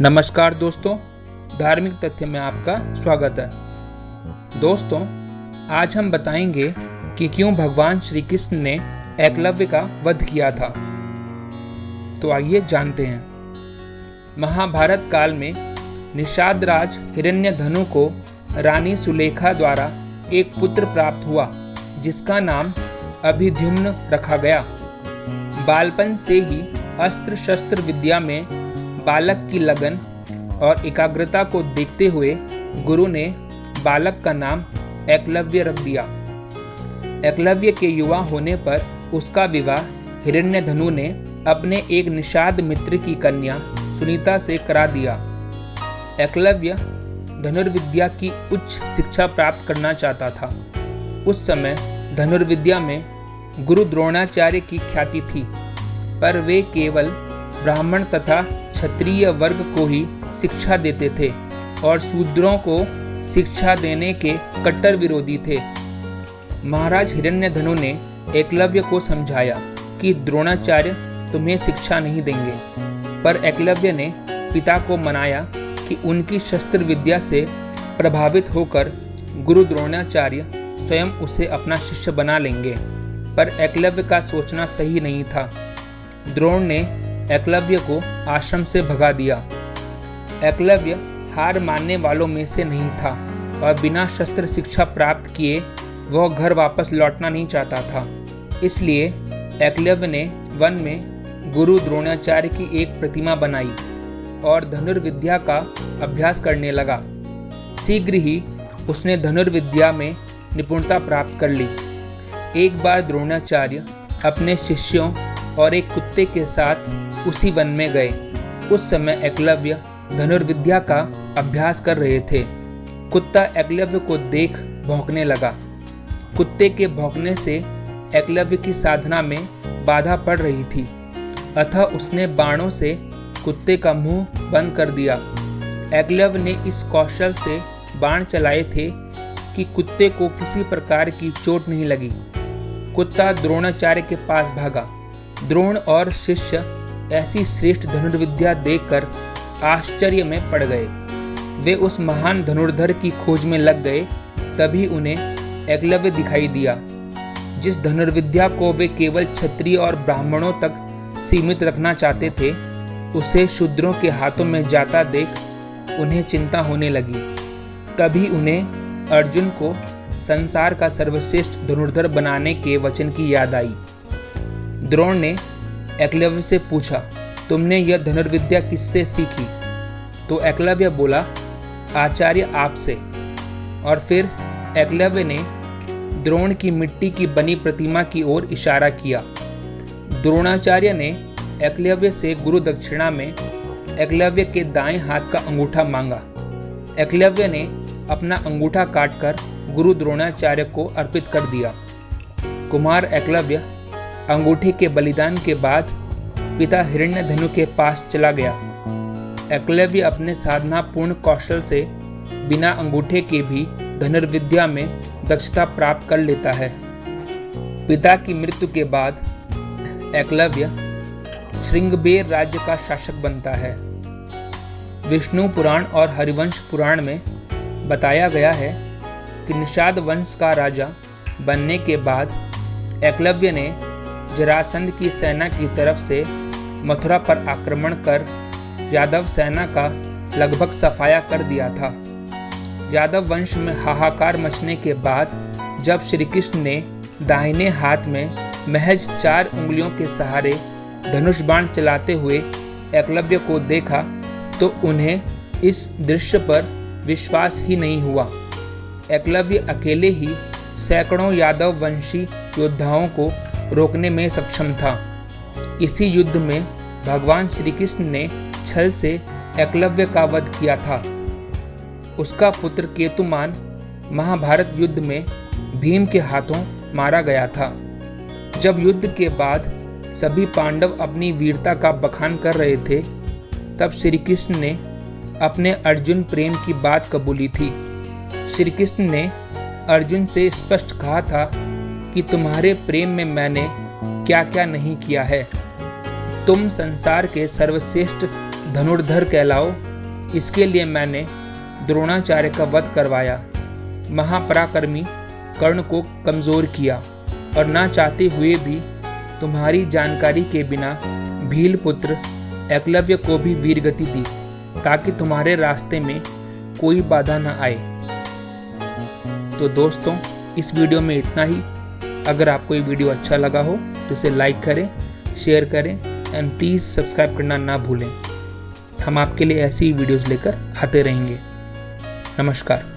नमस्कार दोस्तों, धार्मिक तथ्य में आपका स्वागत है। दोस्तों, आज हम बताएंगे कि क्यों भगवान श्री कृष्ण ने एकलव्य का वध किया था। तो आइए जानते हैं। महाभारत काल में निषाद राज हिरण्यधनु को रानी सुलेखा द्वारा एक पुत्र प्राप्त हुआ, जिसका नाम अभिद्युम्न रखा गया। बालपन से ही अस्त्र शस्त्र विद्या में बालक की लगन और एकाग्रता को देखते हुए गुरु ने बालक का नाम एकलव्य रख दिया। एकलव्य के युवा होने पर उसका विवाह हिरण्यधनु ने अपने एक निषाद मित्र की कन्या सुनीता से करा दिया। एकलव्य धनुर्विद्या की उच्च शिक्षा प्राप्त करना चाहता था। उस समय धनुर्विद्या में गुरु द्रोणाचार्य की ख्याति थी, पर वे केवल ब्राह्मण तथा क्षत्रिय वर्ग को ही शिक्षा देते थे और शूद्रों को शिक्षा देने के कट्टर विरोधी थे। महाराज हिरण्यधनु ने एकलव्य को समझाया कि द्रोणाचार्य तुम्हें शिक्षा नहीं देंगे, पर एकलव्य ने पिता को मनाया कि उनकी शस्त्र विद्या से प्रभावित होकर गुरु द्रोणाचार्य स्वयं उसे अपना शिष्य बना लेंगे। पर एकलव्य का सोचना सही नहीं था। द्रोण ने एकलव्य को आश्रम से भगा दिया। एकलव्य हार मानने वालों में से नहीं था और बिना शस्त्र शिक्षा प्राप्त किए वह घर वापस लौटना नहीं चाहता था। इसलिए एकलव्य ने वन में गुरु द्रोणाचार्य की एक प्रतिमा बनाई और धनुर्विद्या का अभ्यास करने लगा। शीघ्र ही उसने धनुर्विद्या में निपुणता प्राप्त कर ली। एक बार द्रोणाचार्य अपने शिष्यों और एक कुत्ते के साथ उसी वन में गए। उस समय एकलव्य धनुर्विद्या का अभ्यास कर रहे थे। कुत्ता एकलव्य को देख भौंकने लगा। कुत्ते के भौंकने से एकलव्य की साधना में बाधा पड़ रही थी, अतः उसने बाणों से कुत्ते का मुंह बंद कर दिया। एकलव्य ने इस कौशल से बाण चलाए थे कि कुत्ते को किसी प्रकार की चोट नहीं लगी। कुत्ता द्रोणाचार्य के पास भागा। द्रोण और शिष्य ऐसी श्रेष्ठ धनुर्विद्या देखकर आश्चर्य में पड़ गए। वे उस महान धनुर्धर की खोज में लग गए। तभी उन्हें एकलव्य दिखाई दिया। जिस धनुर्विद्या को वे केवल क्षत्रिय और ब्राह्मणों तक सीमित रखना चाहते थे, उसे शूद्रों के हाथों में जाता देख उन्हें चिंता होने लगी। तभी उन्हें अर्जुन को संसार का सर्वश्रेष्ठ धनुर्धर बनाने के वचन की याद आई। द्रोण ने एकलव्य से पूछा, तुमने यह धनुर्विद्या किससे सीखी? तो एकलव्य बोला, आचार्य आपसे। और फिर एकलव्य ने द्रोण की मिट्टी की बनी प्रतिमा की ओर इशारा किया। द्रोणाचार्य ने एकलव्य से गुरु दक्षिणा में एकलव्य के दाएं हाथ का अंगूठा मांगा। एकलव्य ने अपना अंगूठा काटकर गुरु द्रोणाचार्य को अर्पित कर दिया। कुमार एकलव्य अंगूठे के बलिदान के बाद पिता हिरण्यधनु के पास चला गया। एकलव्य अपने साधनापूर्ण कौशल से बिना अंगूठे के भी धनुर्विद्या में दक्षता प्राप्त कर लेता है। पिता की मृत्यु के बाद एकलव्य श्रृंगबेर राज्य का शासक बनता है। विष्णु पुराण और हरिवंश पुराण में बताया गया है कि निषाद वंश का राजा बनने के बाद एकलव्य ने जरासंध की सेना की तरफ से मथुरा पर आक्रमण कर यादव सेना का लगभग सफाया कर दिया था। यादव वंश में हाहाकार मचने के बाद जब श्री कृष्ण ने दाहिने हाथ में महज 4 उंगलियों के सहारे धनुष बाण चलाते हुए एकलव्य को देखा, तो उन्हें इस दृश्य पर विश्वास ही नहीं हुआ। एकलव्य अकेले ही सैकड़ों यादव वंशी योद्धाओं को रोकने में सक्षम था। इसी युद्ध में भगवान श्री कृष्ण ने छल से एकलव्य का वध किया था। उसका पुत्र केतुमान महाभारत युद्ध में भीम के हाथों मारा गया था। जब युद्ध के बाद सभी पांडव अपनी वीरता का बखान कर रहे थे, तब श्री कृष्ण ने अपने अर्जुन प्रेम की बात कबूली थी। श्री कृष्ण ने अर्जुन से स्पष्ट कहा था कि तुम्हारे प्रेम में मैंने क्या क्या नहीं किया है। तुम संसार के सर्वश्रेष्ठ धनुर्धर कहलाओ इसके लिए मैंने द्रोणाचार्य का वध करवाया, महापराक्रमी कर्ण को कमज़ोर किया और ना चाहते हुए भी तुम्हारी जानकारी के बिना भील पुत्र एकलव्य को भी वीरगति दी, ताकि तुम्हारे रास्ते में कोई बाधा न आए। तो दोस्तों, इस वीडियो में इतना ही। अगर आपको ये वीडियो अच्छा लगा हो तो इसे लाइक करें, शेयर करें एंड प्लीज़ सब्सक्राइब करना ना भूलें। हम आपके लिए ऐसी ही वीडियोज़ लेकर आते रहेंगे। नमस्कार।